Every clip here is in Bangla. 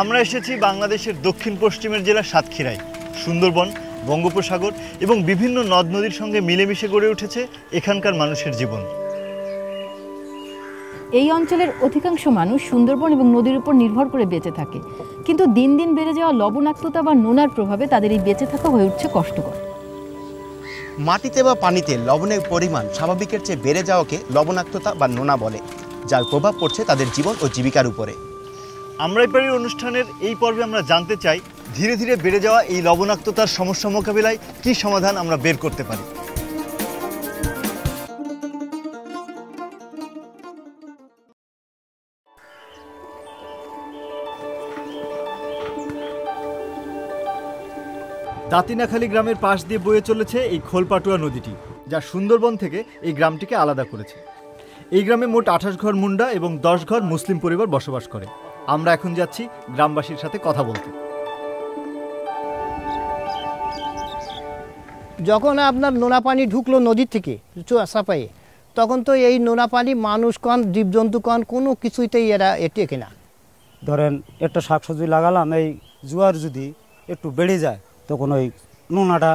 আমরা এসেছি বাংলাদেশের দক্ষিণ পশ্চিমের জেলা সাতক্ষীরায়। সুন্দরবন, বঙ্গোপসাগর এবং বিভিন্ন নদ নদীর সঙ্গে মিলেমিশে গড়ে উঠেছে এখানকার মানুষের জীবন। এই অঞ্চলের অধিকাংশ মানুষ সুন্দরবন এবং নদীর উপর নির্ভর করে বেঁচে থাকে, কিন্তু দিন দিন বেড়ে যাওয়া লবণাক্ততা বা নোনার প্রভাবে তাদের এই বেঁচে থাকা হয়ে উঠছে কষ্টকর। মাটিতে বা পানিতে লবণের পরিমাণ স্বাভাবিকের চেয়ে বেড়ে যাওয়াকে লবণাক্ততা বা নোনা বলে, যার প্রভাব পড়ছে তাদের জীবন ও জীবিকার উপরে। আমরাই পারি অনুষ্ঠানের এই পর্বে আমরা জানতে চাই ধীরে ধীরে বেড়ে যাওয়া এই লবণাক্ততার সমস্যা মোকাবিলায় কী সমাধান আমরা বের করতে পারি। দাতিনাখালী গ্রামের পাশ দিয়ে বয়ে চলেছে এই খোলপাটুয়া নদীটি, যা সুন্দরবন থেকে এই গ্রামটিকে আলাদা করেছে। এই গ্রামে মোট 28 ঘর মুন্ডা এবং 10 ঘর মুসলিম পরিবার বসবাস করে। আমরা এখন যাচ্ছি গ্রামবাসীর সাথে কথা বলতে। যখন আপনার নোনা পানি ঢুকলো নদীর থেকে চাপায়ে, তখন তো এই নোনা পানি মানুষ কন, জীবজন্তু কন, কোনো কিছুইতেই এরা টেকে না। ধরেন একটা শাকসবজি লাগালাম, এই জোয়ার যদি একটু বেড়ে যায় তখন ওই নোনাটা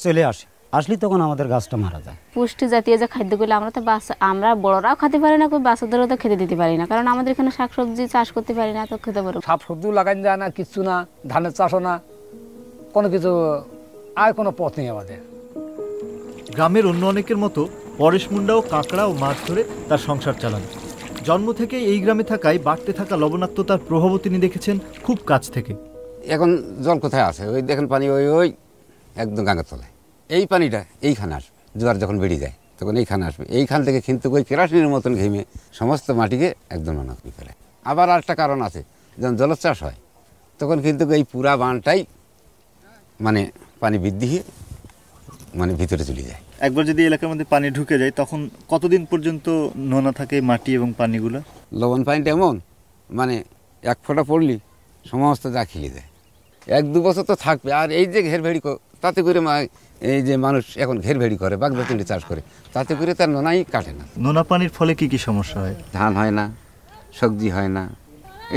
চলে আসলে তখন আমাদের গাছটা মারা যায়। পুষ্টি জাতীয় যে খাদ্যগুলো আমরা বড়রাও খেতে পারি না, বাচ্চাদেরও তো খেতে দিতে পারি না, কারণ আমাদের এখানে শাকসবজি চাষ করতে পারি না, তো খেতে পারবো। শাকসবজিও লাগানো যায় না, কিচ্ছু না, ধানের চাষও না, কোনো কিছু আর কোনো পথ নেই আমাদের। গ্রামের অন্য অনেকের মতো পরেশ মুন্ডাও কাঁকড়া ও মাছ ধরে তার সংসার চালান। জন্ম থেকে এই গ্রামে থাকায় বাড়তে থাকা লবণাক্ততার প্রভাবও তিনি দেখেছেন খুব কাছ থেকে। এখন জল কোথায় আছে? ওই দেখেন পানি ওই একদম গাঙ্গা তলায়। এই পানিটা এইখানে আসবে, জোয়ার যখন বেড়ে যায় তখন এইখানে আসবে। এইখান থেকে কিন্তু ওই কেরাসিনের মতন ঘেমে সমস্ত মাটিকে একদম নোনা করে ফেলে। আবার আরেকটা কারণ আছে, যখন জলোচ্ছ্বাস হয় তখন কিন্তু এই পুরা বানটাই মানে পানি বৃদ্ধি হয়ে মানে ভিতরে চলে যায়। একবার যদি এলাকার মধ্যে পানি ঢুকে যায় তখন কতদিন পর্যন্ত নোনা থাকে মাটি এবং পানিগুলো? লবণ পানিটা এমন মানে এক ফোঁটা পড়লি সমস্ত যা খেলে যায়, 1-2 বছর তো থাকবে। আর এই যে ঘেরভেড়ি তাতে করে এই যে মানুষ এখন ঘেরভেড়ি করে, বাগদা চাষ করে, তাতে করে তার নোনাই কাটে না। নোনা পানির ফলে কি কি সমস্যা হয়? ধান হয় না, সবজি হয় না,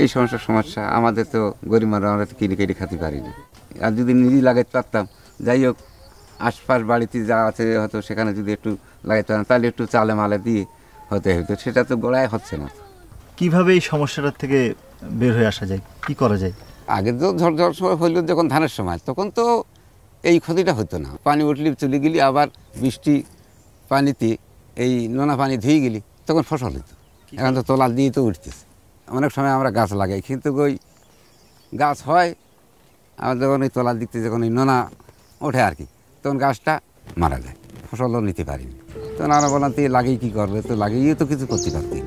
এই সমস্যা। আমাদের তো গরিব মানুষ, আমরা তো কিনে খেতে পারি না। আর যদি নিজেই লাগাইতে পারতাম, যাই হোক আশপাশ বাড়িতে যা আছে হয়তো সেখানে যদি একটু লাগাইতে পারতাম, তাহলে একটু চালে মালে দিয়ে হতে হতো, সেটা তো গোড়ায় হচ্ছে না। কিভাবে এই সমস্যাটার থেকে বের হয়ে আসা যায়, কি করা যায়? আগে তো ঝড় সময় হইল যখন ধানের সময়, তখন তো এই ক্ষতিটা হতো না। পানি উঠলে চলে গেলি, আবার বৃষ্টি পানিতে এই নোনা পানি ধুয়ে গেলি, তখন ফসল হতো। এখন তো তলা দিয়ে তো উঠতেছে। অনেক সময় আমরা গাছ লাগাই, কিন্তু ওই গাছ হয় আবার যখন ওই তলার দিক থেকে যখন ওই নোনা ওঠে আর কি, তখন গাছটা মারা যায়, ফসলও নিতে পারিনি। তখন আমরা বললাম তো লাগিয়ে কী করবে, তো লাগিয়ে তো কিছু করতে পারতেন।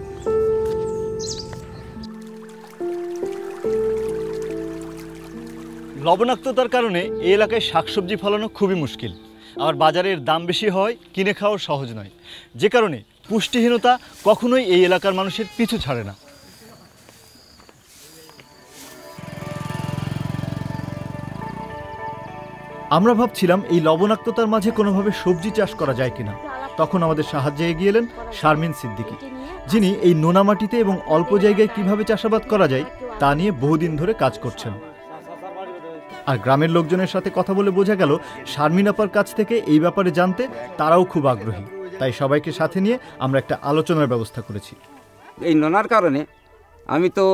লবণাক্ততার কারণে এই এলাকায় শাকসবজি ফলানো খুবই মুশকিল। আবার বাজারের দাম বেশি হয়, কিনে খাওয়া সহজ নয়, যে কারণে পুষ্টিহীনতা কখনোই এই এলাকার মানুষের পিছু ছাড়ে না। আমরা ভাবছিলাম এই লবণাক্ততার মাঝে কোনোভাবে সবজি চাষ করা যায় কিনা। তখন আমাদের সাহায্যে এগিয়ে এলেন শারমিন সিদ্দিকী, যিনি এই নোনা মাটিতে এবং অল্প জায়গায় কিভাবে চাষাবাদ করা যায় তা নিয়ে বহুদিন ধরে কাজ করছেন। আর গ্রামের লোকজনের সাথে কথা বলে বোঝা গেল শারমিন আপার কাছ থেকে এই ব্যাপারে জানতে তারাও খুব আগ্রহী। তাই সবাইকে সাথে নিয়ে আমরা একটা আলোচনার ব্যবস্থা করেছি। এই নোনার কারণে আমি তো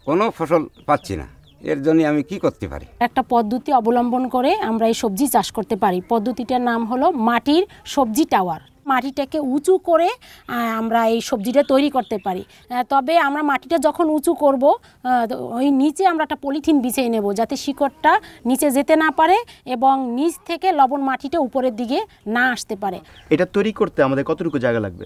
কোনো ফসল পাচ্ছি না, এর জন্য আমি কি করতে পারি? একটা পদ্ধতি অবলম্বন করে আমরা এই সবজি চাষ করতে পারি। পদ্ধতিটার নাম হলো মাটির সবজি টাওয়ার। মাটিটাকে উঁচু করে আমরা এই সবজিটা তৈরি করতে পারি। তবে আমরা মাটিটা যখন উঁচু করব, ওই নিচে আমরা একটা পলিথিন বিছিয়ে নেব, যাতে শিকড়টা নিচে যেতে না পারে এবং নিচ থেকে লবণ মাটিটা উপরের দিকে না আসতে পারে। এটা তৈরি করতে আমাদের কতটুকু জায়গা লাগবে?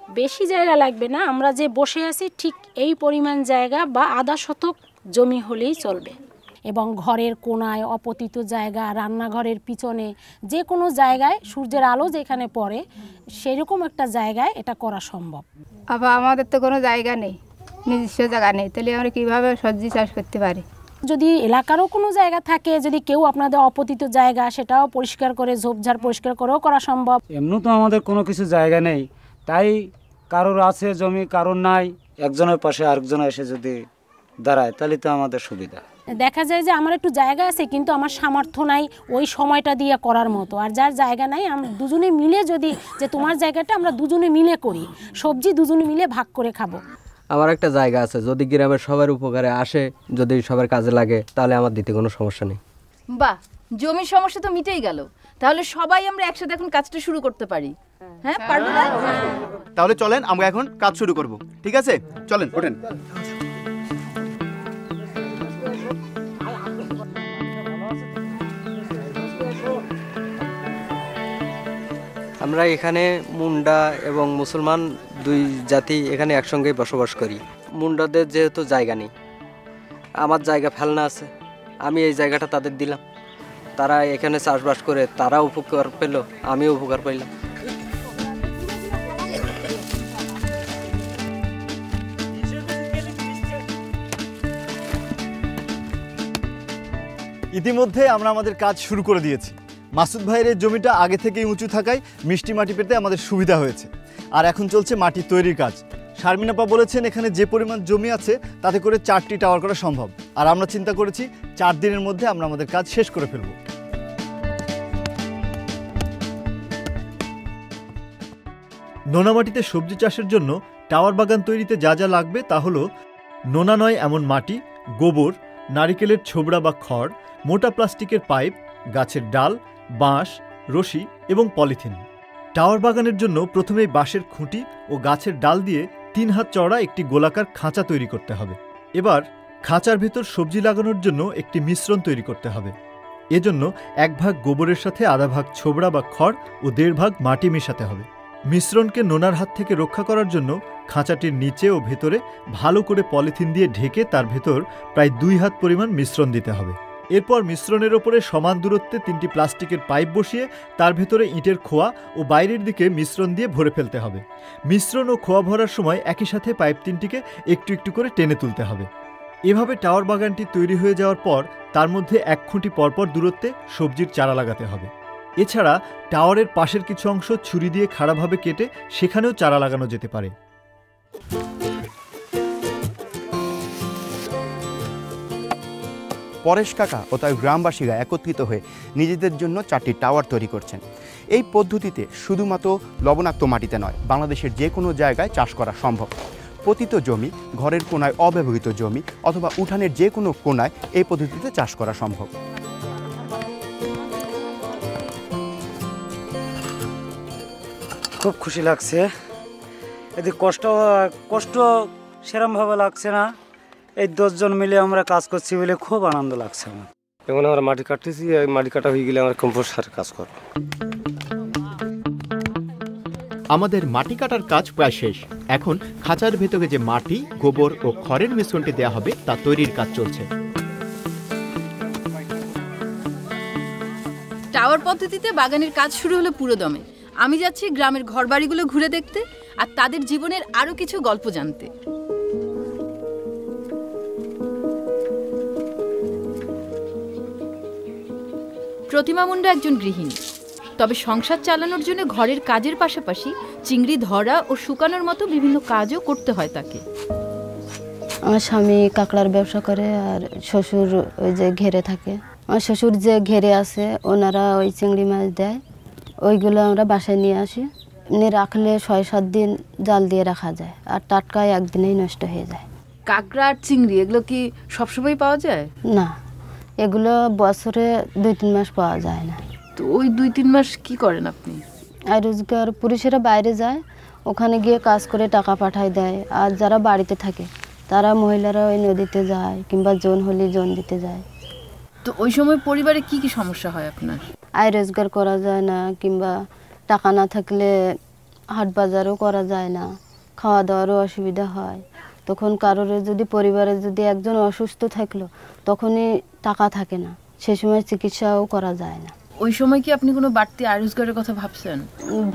বেশি জায়গা লাগবে না, আমরা যে বসে আছি ঠিক এই পরিমাণ জায়গা বা আধা শতক জমি হলেই চলবে। এবং ঘরের কোনায়, অপতিত জায়গা, রান্নাঘরের পিছনে, যে কোনো জায়গায় সূর্যের আলো যেখানে পড়ে সেরকম একটা জায়গায় এটা করা সম্ভব। আবার আমাদের তো কোনো জায়গা নেই, নিজস্ব জায়গা নেই, তাহলে আমরা কীভাবে সবজি চাষ করতে পারি? যদি এলাকারও কোনো জায়গা থাকে, যদি কেউ আপনাদের অপতিত জায়গা সেটাও পরিষ্কার করে ঝোপঝাড় পরিষ্কার করেও করা সম্ভব। এমনি তো আমাদের কোনো কিছু জায়গা নেই, তাই কারোর আছে জমি কারোর নাই, একজনের পাশে আরেকজন এসে যদি দাঁড়ায় তাহলে তো আমাদের সুবিধা। দেখা যায় যে আমার একটু জায়গা আছে কিন্তু আমার সামর্থ্য নাই ওই সময়টা দিয়ে করার মতো, আর যার জায়গা নাই আমরা দুজনে মিলে যদি যে তোমার জায়গাটা আমরা দুজনে মিলে করি, সবজি দুজনে মিলে ভাগ করে খাবো। আমার একটা জায়গা আছে, যদি গ্রামের সবার উপকারে আসে, যদি সবার কাজে লাগে তাহলে আমার দিতে কোনো সমস্যা নেই। বাহ, জমির সমস্যা তো মিটেই গেল। তাহলে সবাই আমরা একসাথে এখন কাজটা শুরু করতে পারি। হ্যাঁ, পারবো না? তাহলে চলেন আমরা এখন কাজ শুরু করব। ঠিক আছে, চলেন ওঠেন। আমরা এখানে মুন্ডা এবং মুসলমান দুই জাতি এখানে একসঙ্গে বসবাস করি। মুন্ডাদের যেহেতু জায়গা নেই, আমার জায়গা ফেলনা আছে, আমি এই জায়গাটা তাদের দিলাম। তারা এখানে চাষবাস করে তারা উপকার পেল, আমিও উপকার পাইলাম। ইতিমধ্যে আমরা আমাদের কাজ শুরু করে দিয়েছি। মাসুদ ভাইয়ের এই জমিটা আগে থেকেই উঁচু থাকায় মিষ্টি মাটি পেতে আমাদের সুবিধা হয়েছে। আর এখন চলছে মাটি তৈরির কাজ। শারমিন আপা বলেছেন এখানে যে পরিমাণ জমি আছে তাতে করে 4টি টাওয়ার করা সম্ভব। আর আমরা চিন্তা করেছি 4 দিনের মধ্যে আমরা আমাদের কাজ শেষ করে ফেলব। নোনা মাটিতে সবজি চাষের জন্য টাওয়ার বাগান তৈরিতে যা যা লাগবে তা হলো নোনা নয় এমন মাটি, গোবর, নারিকেলের ছোবড়া বা খড়, মোটা প্লাস্টিকের পাইপ, গাছের ডাল, বাঁশ, রশি এবং পলিথিন। টাওয়ার বাগানের জন্য প্রথমেই বাঁশের খুঁটি ও গাছের ডাল দিয়ে 3 হাত চওড়া একটি গোলাকার খাঁচা তৈরি করতে হবে। এবার খাঁচার ভেতর সবজি লাগানোর জন্য একটি মিশ্রণ তৈরি করতে হবে। এজন্য 1 ভাগ গোবরের সাথে আধা ভাগ ছোবড়া বা খড় ও 1.5 ভাগ মাটি মেশাতে হবে। মিশ্রণকে নোনার হাত থেকে রক্ষা করার জন্য খাঁচাটির নিচে ও ভেতরে ভালো করে পলিথিন দিয়ে ঢেকে তার ভেতর প্রায় 2 হাত পরিমাণ মিশ্রণ দিতে হবে। এরপর মিশ্রণের ওপরে সমান দূরত্বে 3টি প্লাস্টিকের পাইপ বসিয়ে তার ভেতরে ইটের খোয়া ও বাইরের দিকে মিশ্রণ দিয়ে ভরে ফেলতে হবে। মিশ্রণ ও খোয়া ভরার সময় একই সাথে পাইপ 3টিকে একটু একটু করে টেনে তুলতে হবে। এভাবে টাওয়ার বাগানটি তৈরি হয়ে যাওয়ার পর তার মধ্যে 1 খুঁটি পরপর দূরত্বে সবজির চারা লাগাতে হবে। এছাড়া টাওয়ারের পাশের কিছু অংশ ছুরি দিয়ে খাড়াভাবে কেটে সেখানেও চারা লাগানো যেতে পারে। পরেশ কাকা ও তার গ্রামবাসীরা একত্রিত হয়ে নিজেদের জন্য 4টি টাওয়ার তৈরি করছেন। এই পদ্ধতিতে শুধুমাত্র লবণাক্ত মাটিতে নয়, বাংলাদেশের যে কোনো জায়গায় চাষ করা সম্ভব। পতিত জমি, ঘরের কোনায় অব্যবহৃত জমি অথবা উঠানের যে কোনো কোনায় এই পদ্ধতিতে চাষ করা সম্ভব। খুব খুশি লাগছে, এতে কষ্ট সেরমভাবে লাগছে না। এই 10 জন মিলে আমরা কাজ করছি বলে খুব আনন্দ লাগছে আমার। এখন আমরা মাটি কাটতেছি, মাটি কাটা হয়ে গেলে আমরা কম্পোস্ট সারের কাজ করব। আমাদের মাটি কাটার কাজ প্রায় শেষ। এখন খাঁচার ভেতরে যে মাটি, গোবর ও খড়ের মিশ্রণটি দেওয়া হবে তা তৈরির কাজ চলছে। টাওয়ার পদ্ধতিতে বাগানের কাজ শুরু হলো পুরোদমে। আমি যাচ্ছি গ্রামের ঘরবাড়িগুলো ঘুরে দেখতে আর তাদের জীবনের আরো কিছু গল্প জানতে। প্রতিমা মুন্ডা একজন গৃহিণী, তবে সংসার চালানোর জন্য ঘরের কাজের পাশাপাশি চিংড়ি ধরা ও শুকানোর মতো বিভিন্ন কাজও করতে হয় তাকে। আমার স্বামী কাঁকড়ার ব্যবসা করে আর শ্বশুর ওই যে ঘেরে থাকে। আমার শ্বশুর যে ঘেরে আছে ওনারা ওই চিংড়ি মাছ দেয়, ওইগুলো আমরা বাসায় নিয়ে আসি। নিয়ে রাখলে 6-7 দিন জাল দিয়ে রাখা যায়, আর টাটকায় একদিনেই নষ্ট হয়ে যায়। কাঁকড়া আর চিংড়ি এগুলো কি সবসময় পাওয়া যায়? না, এগুলো বছরে 2-3 মাস পাওয়া যায় না। তো ওই 2-3 মাস কি করেন আপনি? আর রোজগার পুরুষেরা বাইরে যায়, ওখানে গিয়ে কাজ করে টাকা পাঠায় দেয়। আর যারা বাড়িতে থাকে তারা মহিলারা ওই নদীতে যায় কিংবা জোন হলে জোন দিতে যায়। তো ওই সময় পরিবারে কি কি সমস্যা হয় আপনার? আয় রোজগার করা যায় না, কিংবা টাকা না থাকলে হাট বাজারও করা যায় না, খাওয়া দাওয়ারও অসুবিধা হয়। তখন কারোর যদি পরিবারে যদি একজন অসুস্থ থাকলো তখনই টাকা থাকে না, সে সময় চিকিৎসাও করা যায় না। ওই সময় কি আপনি কোনো বাড়তি আয় রোজগারের কথা ভাবছেন?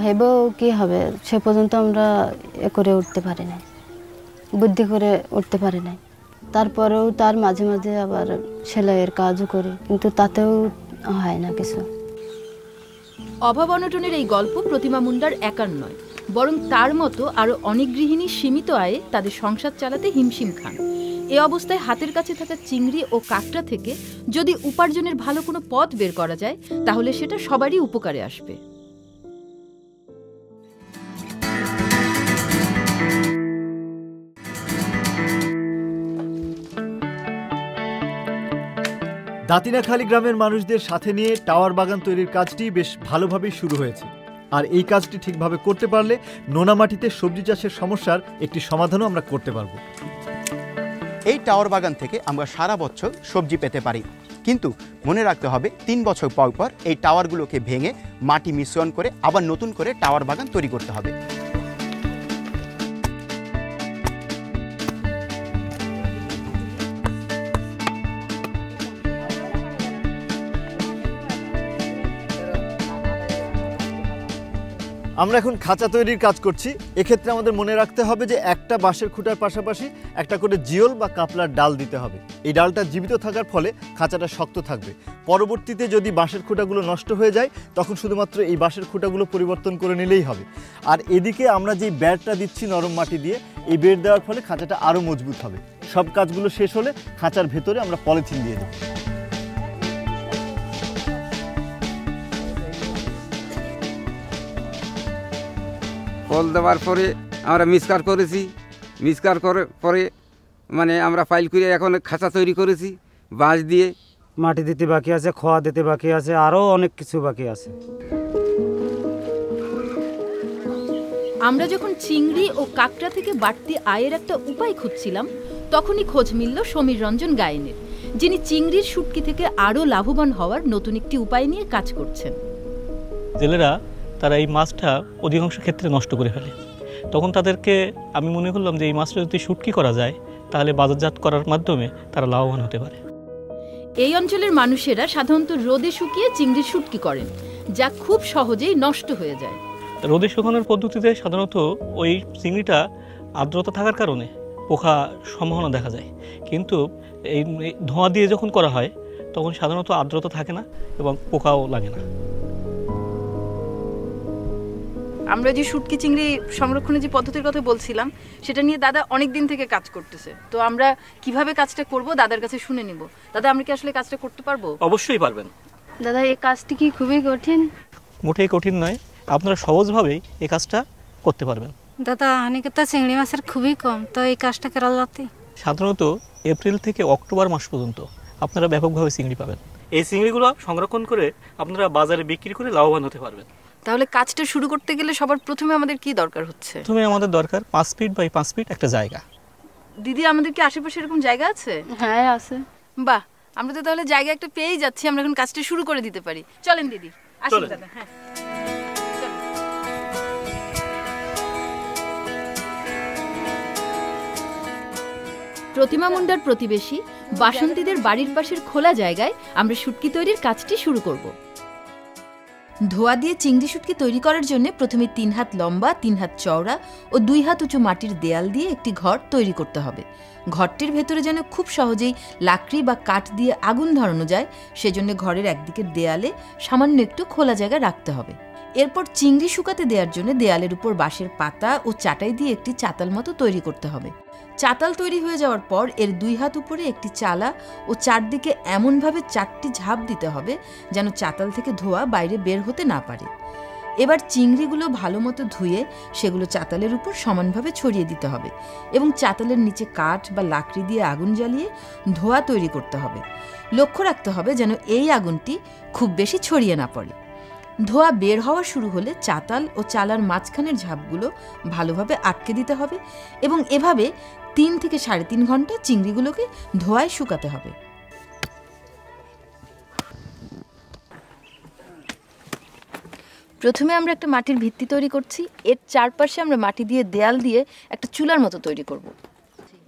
ভেবেও কি হবে, সে পর্যন্ত আমরা এ করে উঠতে পারি নাই, বুদ্ধি করে উঠতে পারি নাই। তারপরেও তার মাঝে মাঝে আবার সেলাইয়ের কাজও করি, কিন্তু তাতেও হয় না কিছু। অভাব অনটনের এই গল্প প্রতিমা মুন্ডার একার নয়, বরং তার মতো আরও অনেক গৃহিণী সীমিত আয়ে তাদের সংসার চালাতে হিমশিম খান। এ অবস্থায় হাতের কাছে থাকা চিংড়ি ও কাঁকড়া থেকে যদি উপার্জনের ভালো কোনো পথ বের করা যায় তাহলে সেটা সবারই উপকারে আসবে। দাঁতিনাখালী গ্রামের মানুষদের সাথে নিয়ে টাওয়ার বাগান তৈরির কাজটি বেশ ভালোভাবেই শুরু হয়েছে। আর এই কাজটি ঠিকভাবে করতে পারলে নোনা মাটিতে সবজি চাষের সমস্যার একটি সমাধানও আমরা করতে পারবো। এই টাওয়ার বাগান থেকে আমরা সারা বছর সবজি পেতে পারি, কিন্তু মনে রাখতে হবে 3 বছর পর পর এই টাওয়ারগুলোকে ভেঙে মাটি মিশ্রণ করে আবার নতুন করে টাওয়ার বাগান তৈরি করতে হবে। আমরা এখন খাঁচা তৈরির কাজ করছি। এক্ষেত্রে আমাদের মনে রাখতে হবে যে একটা বাঁশের খুঁটার পাশাপাশি একটা করে জিওল বা কাপলার ডাল দিতে হবে। এই ডালটা জীবিত থাকার ফলে খাঁচাটা শক্ত থাকবে। পরবর্তীতে যদি বাঁশের খুঁটাগুলো নষ্ট হয়ে যায় তখন শুধুমাত্র এই বাঁশের খুঁটাগুলো পরিবর্তন করে নিলেই হবে। আর এদিকে আমরা যেই বেড়টা দিচ্ছি নরম মাটি দিয়ে, এই বেড় দেওয়ার ফলে খাঁচাটা আরও মজবুত হবে। সব কাজগুলো শেষ হলে খাঁচার ভেতরে আমরা পলিথিন দিয়ে দেবো। ফল দেওয়ার পরে আমরা মিক্সকার করেছি, মিক্সকার করে পরে মানে আমরা পাইল করে এখন খাঁচা তৈরি করেছি বাঁশ দিয়ে। মাটি দিতে বাকি আছে, খোয়া দিতে বাকি আছে, আরও অনেক কিছু বাকি আছে। আমরা যখন চিংড়ি ও কাঁকড়া থেকে বাড়তি আয়ের একটা উপায় খুঁজছিলাম তখনই খোঁজ মিলল সমীর রঞ্জন গায়েনের, যিনি চিংড়ির শুটকি থেকে আরও লাভবান হওয়ার নতুন একটি উপায় নিয়ে কাজ করছেন। জেলেরা তারা এই মাছটা অধিকাংশ ক্ষেত্রে নষ্ট করে ফেলে। তখন তাদেরকে আমি মনে করলাম যে এই মাছটা যদি শুটকি করা যায় তাহলে বাজারজাত করার মাধ্যমে তারা লাভবান হতে পারে। এই অঞ্চলের মানুষেরা সাধারণত রোদে শুকিয়ে চিংড়ির শুটকি করেন, যা খুব সহজেই নষ্ট হয়ে যায়। রোদে শুকানোর পদ্ধতিতে সাধারণত ওই চিংড়িটা আর্দ্রতা থাকার কারণে পোকা সম্ভাবনা দেখা যায়, কিন্তু এই ধোঁয়া দিয়ে যখন করা হয় তখন সাধারণত আর্দ্রতা থাকে না এবং পোকাও লাগে না। আমরা যে শুটকি চিংড়ি সংরক্ষণের যে পদ্ধতির কথা বলছিলাম সেটা নিয়ে দাদা অনেক দিন থেকে কাজ করতেছে। তো আমরা কিভাবে কাজটা করব দাদার কাছে শুনে নিব। দাদা, আমরা কি আসলে কাজটা করতে পারবো? অবশ্যই পারবেন। দাদা, এই কাজটি কি খুবই কঠিন? মোটেই কঠিন নয়, আপনারা সহজভাবেই এই কাজটা করতে পারবেন। দাদা, অনেকে তো চিংড়ি মাছের খুবই কম, তো এই কাজটা করা যাতে সাধারণত এপ্রিল থেকে অক্টোবর মাস পর্যন্ত আপনারা ব্যাপকভাবে চিংড়ি পাবেন। এই চিংড়িগুলো সংরক্ষণ করে আপনারা বাজারে বিক্রি করে লাভবান হতে পারবেন। তাহলে কাজটা শুরু করতে গেলে সবার প্রথমে আমাদের কি দরকার হচ্ছে? প্রথমে আমাদের দরকার 5 ফিট বাই 5 ফিট একটা জায়গা। দিদি, আমাদের কি আশেপাশে এরকম জায়গা আছে? হ্যাঁ, আছে। বাহ, আমরা তো তাহলে জায়গা একটা পেয়েই যাচ্ছি। আমরা এখন কাজটা শুরু করে দিতে পারি। চলেন দিদি, আসুন দাদা। হ্যাঁ, প্রতিমা মুন্ডার প্রতিবেশী বাসন্তীদের বাড়ির পাশের খোলা জায়গায় আমরা শুটকি তৈরির কাজটি শুরু করব। ধোয়া দিয়ে চিংড়ি শুটকি তৈরি করার জন্য প্রথমে 3 হাত লম্বা, 3 হাত চওড়া ও 2 হাত উঁচু মাটির দেয়াল দিয়ে একটি ঘর তৈরি করতে হবে। ঘরটির ভেতরে যেন খুব সহজেই লাকড়ি বা কাঠ দিয়ে আগুন ধরানো যায় সেজন্য ঘরের একদিকের দেয়ালে সামান্য একটু খোলা জায়গা রাখতে হবে। এরপর চিংড়ি শুকাতে দেওয়ার জন্য দেয়ালের উপর বাঁশের পাতা ও চাটাই দিয়ে একটি চাতাল মতো তৈরি করতে হবে। চাতাল তৈরি হয়ে যাওয়ার পর এর 2 হাত উপরে একটি চালা ও চারদিকে এমনভাবে 4টি ঝাঁপ দিতে হবে যেন চাতাল থেকে ধোঁয়া বাইরে বের হতে না পারে। এবার চিংড়িগুলো ভালো মতো ধুয়ে সেগুলো চাতালের উপর সমানভাবে ছড়িয়ে দিতে হবে এবং চাতালের নিচে কাঠ বা লাকড়ি দিয়ে আগুন জ্বালিয়ে ধোঁয়া তৈরি করতে হবে। লক্ষ্য রাখতে হবে যেন এই আগুনটি খুব বেশি ছড়িয়ে না পড়ে। ধোঁয়া বের হওয়া শুরু হলে চাতাল ও চালার মাঝখানের ঝাপগুলো ভালোভাবে আটকে দিতে হবে এবং এভাবে 3 থেকে 3.5 ঘন্টা চিংড়িগুলোকে ধোঁয়ায় শুকাতে হবে। প্রথমে আমরা একটা মাটির ভিত্তি তৈরি করছি। এর চারপাশে আমরা মাটি দিয়ে দেয়াল দিয়ে একটা চুলার মতো তৈরি করব।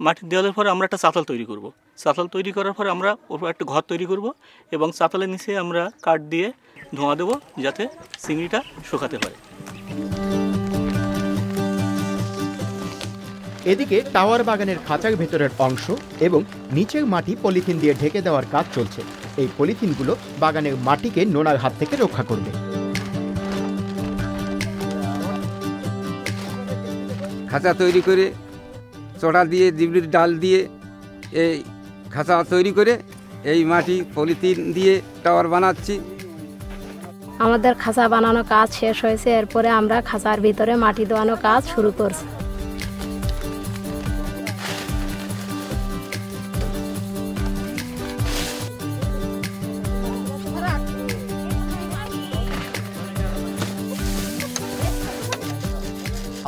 মাটির দেওয়ালের পরে আমরা একটা চাতাল তৈরি করব। চাতাল তৈরি করার পর আমরা ওপর একটা ঘর তৈরি করব এবং চাতালের নিচে আমরা কাঠ দিয়ে ধোঁয়া দেবো যাতে চিংড়িটা শুকাতে পারে। এদিকে টাওয়ার বাগানের খাঁচার ভেতরের অংশ এবং নিচের মাটি পলিথিন দিয়ে ঢেকে দেওয়ার কাজ চলছে। এই পলিথিনগুলো বাগানের মাটিকে নোনার হাত থেকে রক্ষা করবে। খাঁচা তৈরি করে চড়া দিয়ে জিবলির ডাল দিয়ে এই খাঁচা তৈরি করে এই মাটি পলিথিন দিয়ে টাওয়ার বানাচ্ছি। আমাদের খাঁচা বানানো কাজ শেষ হয়েছে, এরপরে আমরা খাঁচার ভিতরে মাটি দেওয়ানো কাজ শুরু করছি।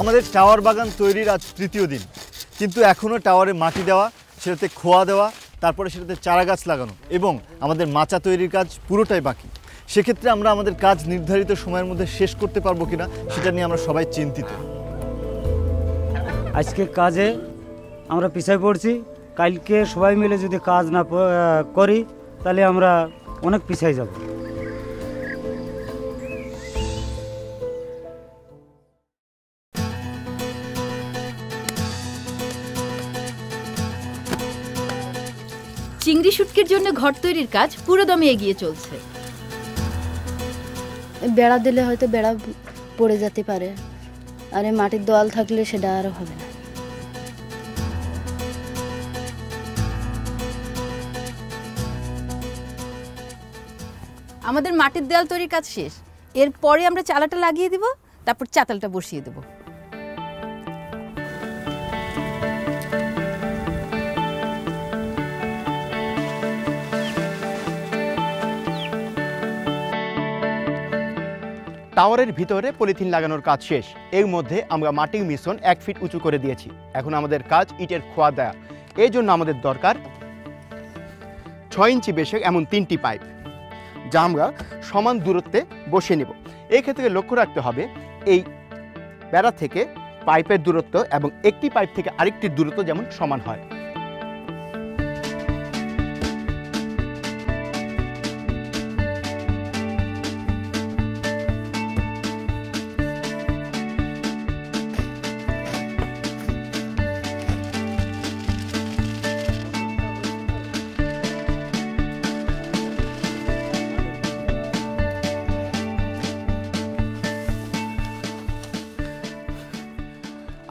আমাদের টাওয়ার বাগান তৈরির আজ তৃতীয় দিন, কিন্তু এখনও টাওয়ারে মাটি দেওয়া, সেটাতে খোয়া দেওয়া, তারপরে সেটাতে চারা গাছ লাগানো এবং আমাদের মাচা তৈরির কাজ পুরোটাই বাকি। সেক্ষেত্রে আমরা আমাদের কাজ নির্ধারিত সময়ের মধ্যে শেষ করতে পারবো কিনা সেটা নিয়ে আমরা সবাই চিন্তিত। আজকে কাজে আমরা পিছায় পড়ছি, কালকে সবাই মিলে যদি কাজ না করি তাহলে আমরা অনেক পিছায় যাব। চিংড়ি শুটকির জন্য ঘর তৈরির কাজ পুরোদমে এগিয়ে চলছে। বেড়া দিলে হয়তো বেড়া পড়ে যেতে পারে, আর মাটির দেওয়াল থাকলে সেটা আর হবে না। আমাদের মাটির দেয়াল তৈরির কাজ শেষ, এরপরে আমরা চালাটা লাগিয়ে দিব, তারপর চাতালটা বসিয়ে দেব। টাওয়ারের ভিতরে পলিথিন লাগানোর কাজ শেষ। এর মধ্যে আমরা মাটির মিশ্রণ 1 ফিট উঁচু করে দিয়েছি। এখন আমাদের কাজ ইটের খোয়া দেয়া। এই জন্য আমাদের দরকার 6 ইঞ্চি বেশের এমন 3টি পাইপ, যা আমরা সমান দূরত্বে বসিয়ে নেব। এই ক্ষেত্রে লক্ষ্য রাখতে হবে এই বেড়া থেকে পাইপের দূরত্ব এবং একটি পাইপ থেকে আরেকটির দূরত্ব যেমন সমান হয়।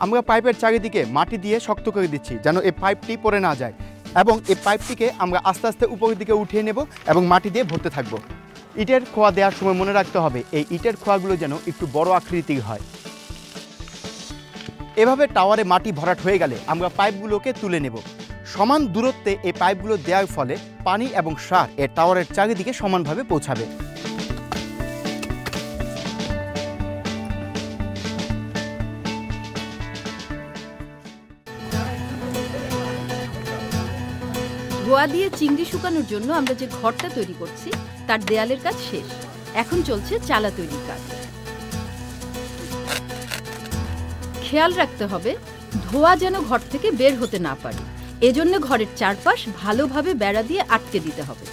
আমরা পাইপের চারিদিকে মাটি দিয়ে শক্ত করে দিচ্ছি যেন এই পাইপটি পড়ে না যায়, এবং এই পাইপটিকে আমরা আস্তে আস্তে উপরের দিকে উঠিয়ে নেব এবং মাটি দিয়ে ভরতে থাকব। ইটের খোয়া দেওয়ার সময় মনে রাখতে হবে এই ইটের খোয়াগুলো যেন একটু বড় আকৃতির হয়। এভাবে টাওয়ারে মাটি ভরাট হয়ে গেলে আমরা পাইপগুলোকে তুলে নেব। সমান দূরত্বে এই পাইপগুলো দেওয়ার ফলে পানি এবং সার এই টাওয়ারের চারিদিকে সমানভাবে পৌঁছাবে। ধোয়া দিয়ে চিংড়ি শুকানোর জন্য আমরা যে ঘরটা তৈরি করছি তার দেয়ালের কাজ শেষ, এখন চলছে চালা তৈরির কাজ। খেয়াল রাখতে হবে ধোয়া যেন ঘর থেকে বের হতে না পারে, এজন্য ঘরের চারপাশ ভালোভাবে বেড়া দিয়ে আটকে দিতে হবে।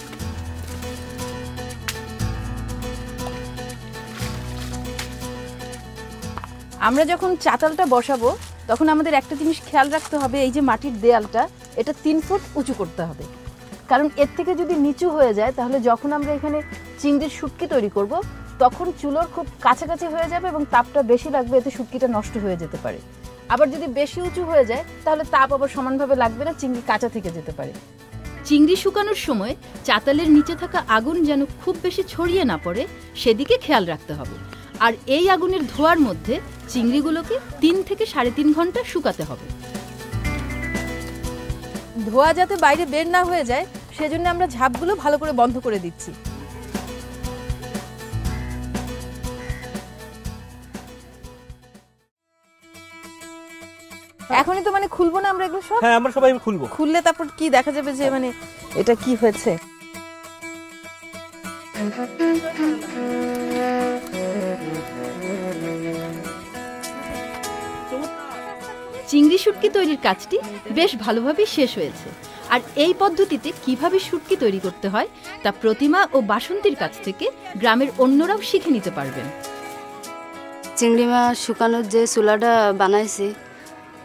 আমরা যখন চাতালটা বসাবো তখন আমাদের একটা জিনিস খেয়াল রাখতে হবে, এই যে মাটির দেয়ালটা এটা 3 ফুট উঁচু করতে হবে, কারণ এর থেকে যদি নিচু হয়ে যায় তাহলে যখন আমরা এখানে চিংড়ির শুটকি তৈরি করব তখন চুলোর খুব কাছাকাছি হয়ে যাবে এবং তাপটা বেশি লাগবে, এতে শুটকিটা নষ্ট হয়ে যেতে পারে। আবার যদি বেশি উঁচু হয়ে যায় তাহলে তাপ আবার সমানভাবে লাগবে না, চিংড়ি কাঁচা থেকে যেতে পারে। চিংড়ি শুকানোর সময় চাতালের নিচে থাকা আগুন যেন খুব বেশি ছড়িয়ে না পড়ে সেদিকে খেয়াল রাখতে হবে। আর এই আগুনের ধোঁয়ার মধ্যে চিংড়িগুলোকে 3 থেকে 3.5 ঘন্টা শুকাতে হবে। ধোঁয়া যাতে বাইরে বের না হয়ে যায় সেজন্য আমরা ঝাপগুলো ভালো করে বন্ধ করে দিচ্ছি। এখনই তো মানে খুলবো না আমরা এগুলো সব? হ্যাঁ, আমরা সবাই খুলবো। খুললে তারপর কি দেখা যাবে যে মানে এটা কি হয়েছে। চিংড়ি শুটকি তৈরির কাজটি বেশ ভালোভাবেই শেষ হয়েছে। আর এই পদ্ধতিতে কিভাবে শুটকি তৈরি করতে হয় তা প্রতিমা ও বাসন্তীর কাছ থেকে গ্রামের অন্যরাও শিখে নিতে পারবেন। চিংড়ি মাছ শুকানোর যে চুলাটা বানাইছি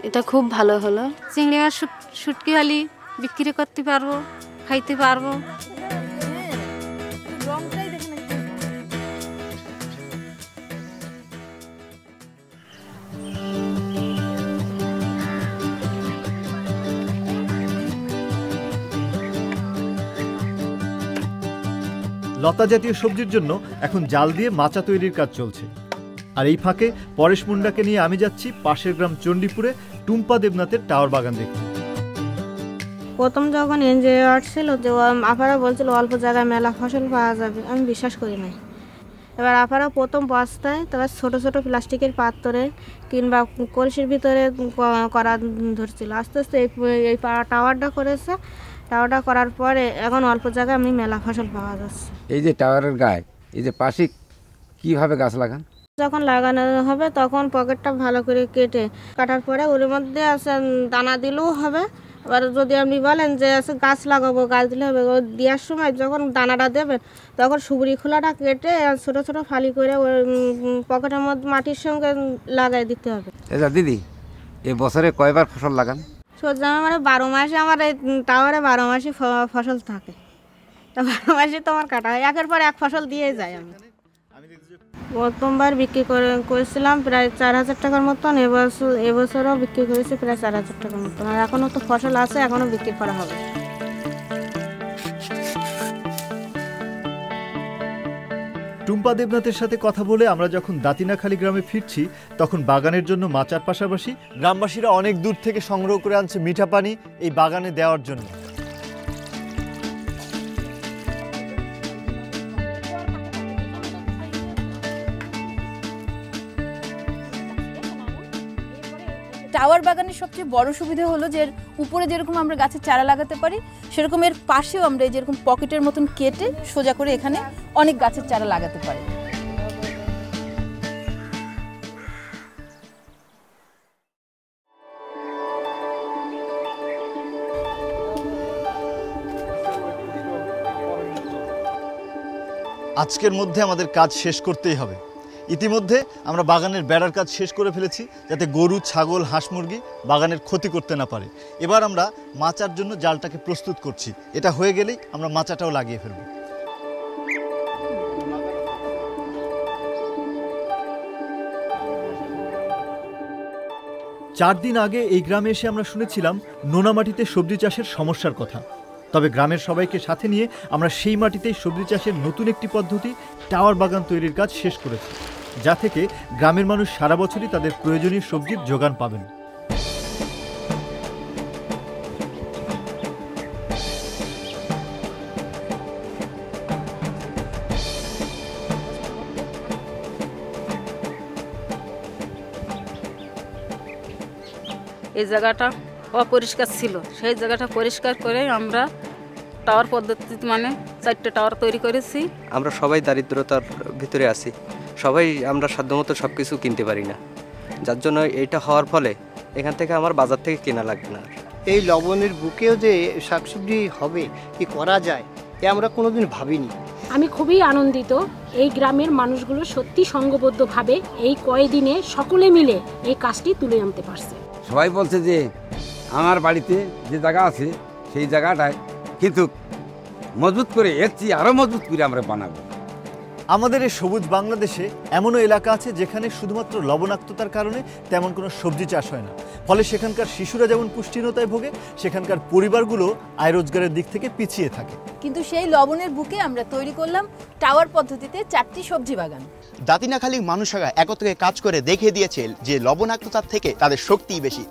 এটা খুব ভালো হলো। চিংড়ি মাছ শুটকি হালি বিক্রি করতে পারবো, খাইতে পারবো। লতা জাতীয় সবজির জন্য এখন জাল দিয়ে মাচা তৈরির কাজ চলছে। আর এই ফাঁকে পরেশ মুন্ডাকে নিয়ে আমি যাচ্ছি পাশের গ্রাম চণ্ডীপুরে টুম্পা দেবনাথের টাওয়ার বাগান দেখতে। প্রথম যখন এনজিও আসছিল যে আপারা বলছিল অল্প জায়গায় মেলা ফসল পাওয়া যাবে, আমি বিশ্বাস করি নাই। এবার আপারা প্রথম বস্তায় তারপর ছোট ছোট প্লাস্টিকের পাত্রে কিংবা কলসির ভিতরে করা ধরছিল। আস্তে আস্তে এই টাওয়ারটা করেছে। টাওয়ারটা করার পরে এখন অল্প জায়গায় আমি মেলা ফসল পাওয়া যাচ্ছে। এই যে টাওয়ারের গায়ে এই যে পাশে কিভাবে গাছ লাগান? যখন লাগানো হবে তখন পকেটটা ভালো করে কাটার পরে ওর মধ্যে আছে দানা দিলেও হবে। এবার যদি আপনি বলেন যে আছে গাছ লাগাবো, গাছ দিলে হবে, ও দেওয়ার সময় যখন দানাটা দেবেন তখন সুবরি খোলাটা কেটে ছোট ছোট ফালি করে ওই পকেটের মধ্যে মাটির সঙ্গে লাগাই দিতে হবে। আচ্ছা দিদি, এ বছরে কয়বার ফসল লাগান? সোজা মানে 12 মাসে আমার এই টাওয়ারে 12 মাসে ফসল থাকে। তা 12 মাসে তো আমার কাটা হয়, একের পর এক ফসল দিয়ে যায়। আমি প্রথমবার বিক্রি করেছিলাম প্রায় 4000 টাকার মতন, এবছরও বিক্রি করেছি প্রায় 4000 টাকার মতন। আর এখনও তো ফসল আছে, এখনও বিক্রি করা হবে। টুম্পা দেবনাথের সাথে কথা বলে আমরা যখন দাতিনাখালী গ্রামে ফিরছি তখন বাগানের জন্য মাচার পাশাপাশি গ্রামবাসীরা অনেক দূর থেকে সংগ্রহ করে আনছে মিঠা পানি এই বাগানে দেওয়ার জন্য। টাওয়ার বাগানের সবচেয়ে বড় সুবিধা হলো যে উপরে যেরকম আমরা গাছের চারা লাগাতে পারি সেরকম এর পাশেও আমরা যেরকম পকেটের মতন কেটে সোজা করে এখানে অনেক গাছের চারা লাগাতে পারি। আজকের মধ্যে আমাদের কাজ শেষ করতেই হবে। ইতিমধ্যে আমরা বাগানের বেড়ার কাজ শেষ করে ফেলেছি যাতে গরু, ছাগল, হাঁস মুরগি বাগানের ক্ষতি করতে না পারে। এবার আমরা মাচার জন্য জালটাকে প্রস্তুত করছি। এটা হয়ে গেলেই আমরা মাচাটাও লাগিয়ে ফেলব। 4 দিন আগে এই গ্রামে এসে আমরা শুনেছিলাম নোনা মাটিতে সবজি চাষের সমস্যার কথা। তবে গ্রামের সবাইকে সাথে নিয়ে আমরা সেই মাটিতেই সবজি চাষের নতুন একটি পদ্ধতি টাওয়ার বাগান তৈরির কাজ শেষ করেছি, যা থেকে গ্রামের মানুষ সারা বছরই তাদের প্রয়োজনীয় সবজির যোগান পাবেন। এই জায়গাটা অপরিষ্কার ছিল, সেই জায়গাটা পরিষ্কার করে আমরা টাওয়ার পদ্ধতি মানে 4টে টাওয়ার তৈরি করেছি। আমরা সবাই দারিদ্রতার ভিতরে আছি, সবাই আমরা সাধ্যমতো সব কিছু কিনতে পারি না, যার জন্য এটা হওয়ার ফলে এখান থেকে আমার বাজার থেকে কেনা লাগবে না। এই লবণের বুকেও যে শাকসবজি হবে কি করা যায় এ আমরা কোনোদিন ভাবিনি। আমি খুবই আনন্দিত, এই গ্রামের মানুষগুলো সত্যি সংঘবদ্ধভাবে এই কয়েকদিনে সকলে মিলে এই কাজটি তুলে আনতে পারছে। সবাই বলছে যে আমার বাড়িতে যে জায়গা আছে সেই জায়গাটায় কিন্তু মজবুত করে এর চেয়ে আরও মজবুত করে আমরা বানাবো। আমাদের এই সবুজ বাংলাদেশে এমনও এলাকা আছে যেখানে শুধুমাত্র লবণাক্ততার কারণে তেমন কোনো সবজি চাষ হয় না, ফলে সেখানকার শিশুরা যেমন পুষ্টিহীনতায় ভোগে, সেখানকার পরিবারগুলো আয় রোজগারের দিক থেকে পিছিয়ে থাকে। কিন্তু সেই লবণের বুকে আমরা তৈরি করলাম টাওয়ার পদ্ধতিতে 4টি সবজি বাগান। দাতিনাখালীর মানুষেরা একত্রে কাজ করে দেখিয়ে দিয়েছে যে লবণাক্ততার থেকে তাদের শক্তিই বেশি।